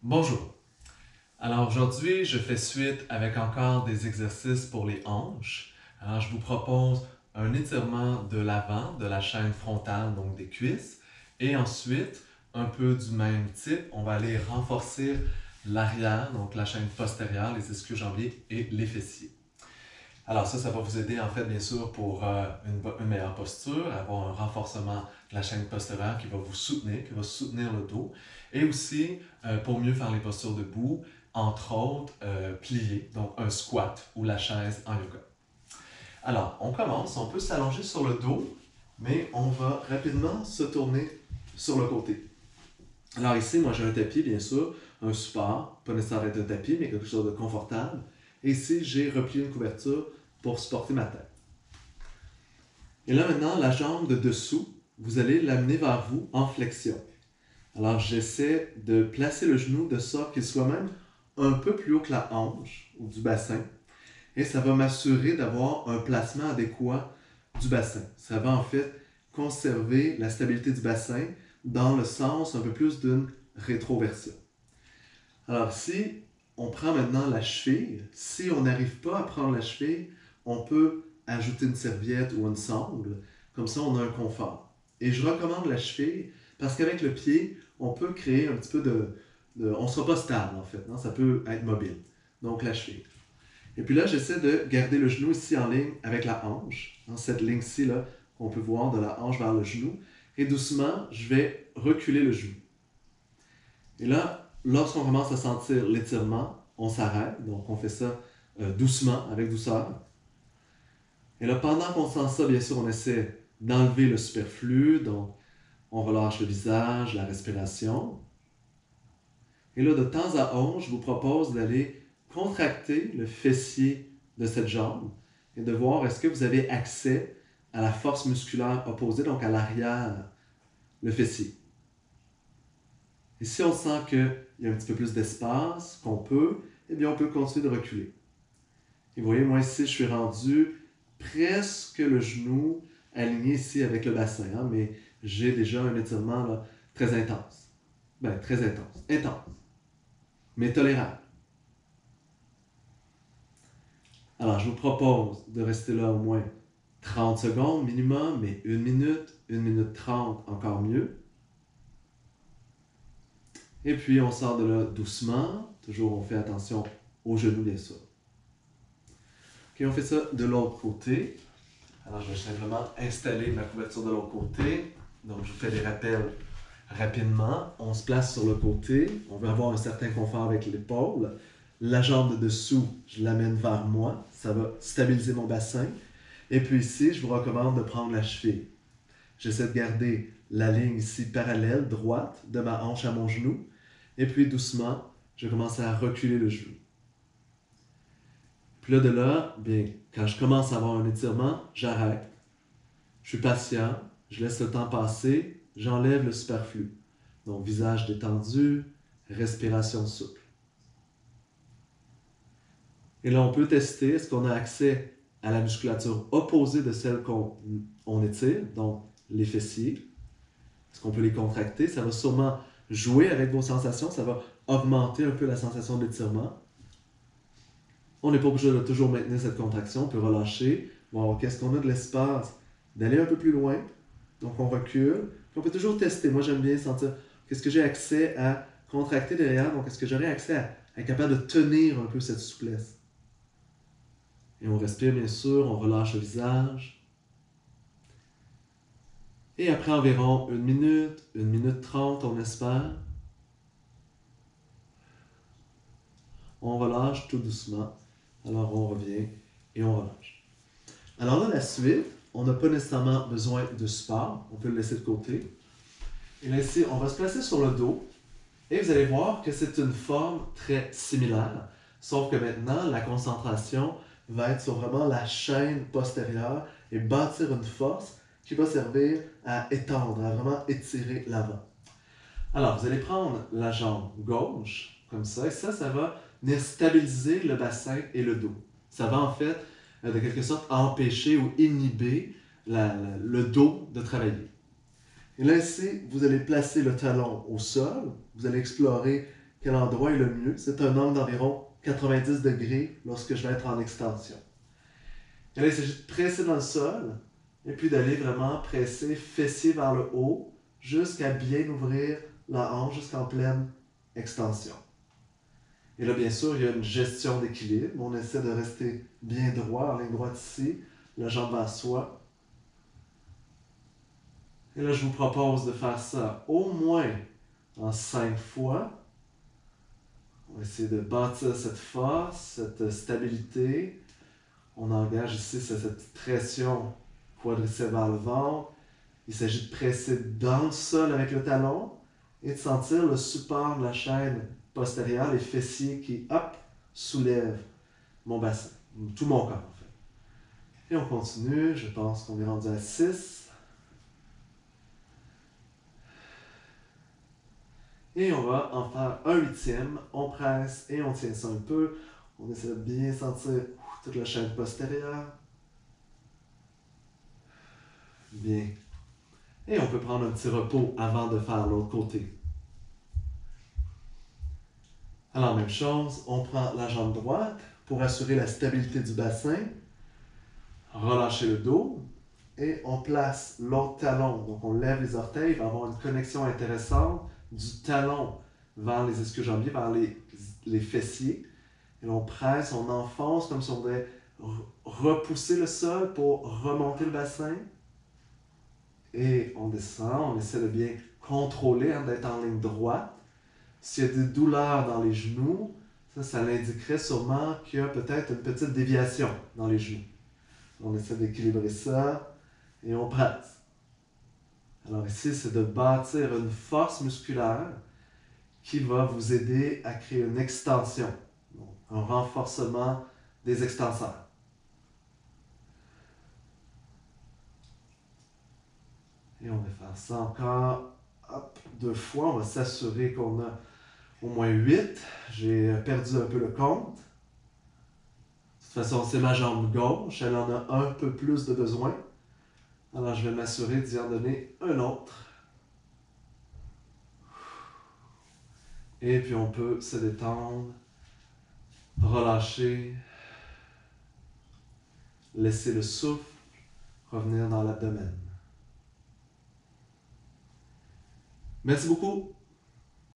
Bonjour. Alors aujourd'hui, je fais suite avec encore des exercices pour les hanches. Alors je vous propose un étirement de l'avant, de la chaîne frontale, donc des cuisses. Et ensuite, un peu du même type, on va aller renforcer l'arrière, donc la chaîne postérieure, les ischio-jambiers et les fessiers. Alors ça va vous aider en fait bien sûr pour une meilleure posture, avoir un renforcement de la chaîne postérieure qui va vous soutenir, qui va soutenir le dos. Et aussi pour mieux faire les postures debout, entre autres plier, donc un squat ou la chaise en yoga. Alors on commence, on peut s'allonger sur le dos, mais on va rapidement se tourner sur le côté. Alors ici, moi j'ai un tapis bien sûr, un support, pas nécessairement un tapis, mais quelque chose de confortable. Et ici, j'ai replié une couverture pour supporter ma tête. Et là maintenant, la jambe de dessous, vous allez l'amener vers vous en flexion. Alors j'essaie de placer le genou de sorte qu'il soit même un peu plus haut que la hanche ou du bassin. Et ça va m'assurer d'avoir un placement adéquat du bassin. Ça va en fait conserver la stabilité du bassin dans le sens un peu plus d'une rétroversion. Alors si on prend maintenant la cheville, si on n'arrive pas à prendre la cheville, on peut ajouter une serviette ou une sangle, comme ça on a un confort. Et je recommande la cheville parce qu'avec le pied, on peut créer un petit peu on ne sera pas stable en fait, hein? Ça peut être mobile. Donc la cheville. Et puis là, j'essaie de garder le genou ici en ligne avec la hanche, hein? Cette ligne-ci là, qu'on peut voir de la hanche vers le genou. Et doucement, je vais reculer le genou. Et là, lorsqu'on commence à sentir l'étirement, on s'arrête. Donc, on fait ça doucement, avec douceur. Et là, pendant qu'on sent ça, bien sûr, on essaie d'enlever le superflu. Donc, on relâche le visage, la respiration. Et là, de temps à autre, je vous propose d'aller contracter le fessier de cette jambe et de voir est-ce que vous avez accès à la force musculaire opposée, donc à l'arrière, le fessier. Et si on sent qu'il y a un petit peu plus d'espace, qu'on peut, eh bien on peut continuer de reculer. Et vous voyez, moi ici, je suis rendu presque le genou aligné ici avec le bassin, hein, mais j'ai déjà un étirement là, très intense. Ben, très intense. Intense. Mais tolérable. Alors, je vous propose de rester là au moins 30 secondes minimum, mais 1 minute 30, encore mieux. Et puis, on sort de là doucement. Toujours, on fait attention aux genoux, bien sûr. OK, on fait ça de l'autre côté. Alors, je vais simplement installer ma couverture de l'autre côté. Donc, je vous fais des rappels rapidement. On se place sur le côté. On veut avoir un certain confort avec l'épaule. La jambe de dessous, je l'amène vers moi. Ça va stabiliser mon bassin. Et puis ici, je vous recommande de prendre la cheville. J'essaie de garder la ligne ici parallèle, droite, de ma hanche à mon genou. Et puis doucement, je commence à reculer le genou. Puis là, de là, bien, quand je commence à avoir un étirement, j'arrête. Je suis patient, je laisse le temps passer, j'enlève le superflu. Donc, visage détendu, respiration souple. Et là, on peut tester, est-ce qu'on a accès à la musculature opposée de celle qu'on étire, donc les fessiers. Est-ce qu'on peut les contracter? Ça va sûrement jouer avec vos sensations, ça va augmenter un peu la sensation d'étirement. On n'est pas obligé de toujours maintenir cette contraction, on peut relâcher, voir qu'est-ce qu'on a de l'espace, d'aller un peu plus loin. Donc on recule, puis on peut toujours tester. Moi j'aime bien sentir qu'est-ce que j'ai accès à contracter derrière, donc est-ce que j'aurais accès à être capable de tenir un peu cette souplesse. Et on respire bien sûr, on relâche le visage. Et après environ 1 minute 30, on espère. On relâche tout doucement. Alors on revient et on relâche. Alors là, la suite, on n'a pas nécessairement besoin de support. On peut le laisser de côté. Et là ici, on va se placer sur le dos. Et vous allez voir que c'est une forme très similaire. Sauf que maintenant, la concentration va être sur vraiment la chaîne postérieure et bâtir une force qui va servir à étendre, à vraiment étirer l'avant. Alors, vous allez prendre la jambe gauche, comme ça, et ça va venir stabiliser le bassin et le dos. Ça va en fait, de quelque sorte, empêcher ou inhiber le dos de travailler. Et là, ici, vous allez placer le talon au sol, vous allez explorer quel endroit est le mieux. C'est un angle d'environ 90 degrés lorsque je vais être en extension. Et là, il s'agit de presser dans le sol et puis d'aller vraiment presser fessier vers le haut jusqu'à bien ouvrir la hanche jusqu'en pleine extension. Et là, bien sûr, il y a une gestion d'équilibre. On essaie de rester bien droit, en ligne droite ici, la jambe vers soi. Et là, je vous propose de faire ça au moins en 5 fois. On va essayer de bâtir cette force, cette stabilité. On engage ici cette petite pression quadriceps vers le ventre. Il s'agit de presser dans le sol avec le talon et de sentir le support de la chaîne postérieure, les fessiers qui, hop, soulèvent mon bassin, tout mon corps en fait. Et on continue, je pense qu'on est rendu à 6. Et on va en faire un 8e. On presse et on tient ça un peu. On essaie de bien sentir toute la chaîne postérieure. Bien. Et on peut prendre un petit repos avant de faire l'autre côté. Alors, même chose, on prend la jambe droite pour assurer la stabilité du bassin. Relâchez le dos et on place l'autre talon. Donc, on lève les orteils, il va y avoir une connexion intéressante du talon vers les ischio-jambiers, vers les fessiers. Et on presse, on enfonce comme si on voulait repousser le sol pour remonter le bassin. Et on descend, on essaie de bien contrôler, d'être en ligne droite. S'il y a des douleurs dans les genoux, ça l'indiquerait sûrement qu'il y a peut-être une petite déviation dans les genoux. On essaie d'équilibrer ça et on presse. Alors ici, c'est de bâtir une force musculaire qui va vous aider à créer une extension, donc un renforcement des extenseurs. Et on va faire ça encore 2 fois. On va s'assurer qu'on a au moins 8. J'ai perdu un peu le compte. De toute façon, c'est ma jambe gauche. Elle en a un peu plus de besoin. Alors, je vais m'assurer d'y en donner un autre. Et puis, on peut se détendre, relâcher, laisser le souffle revenir dans l'abdomen. Merci beaucoup.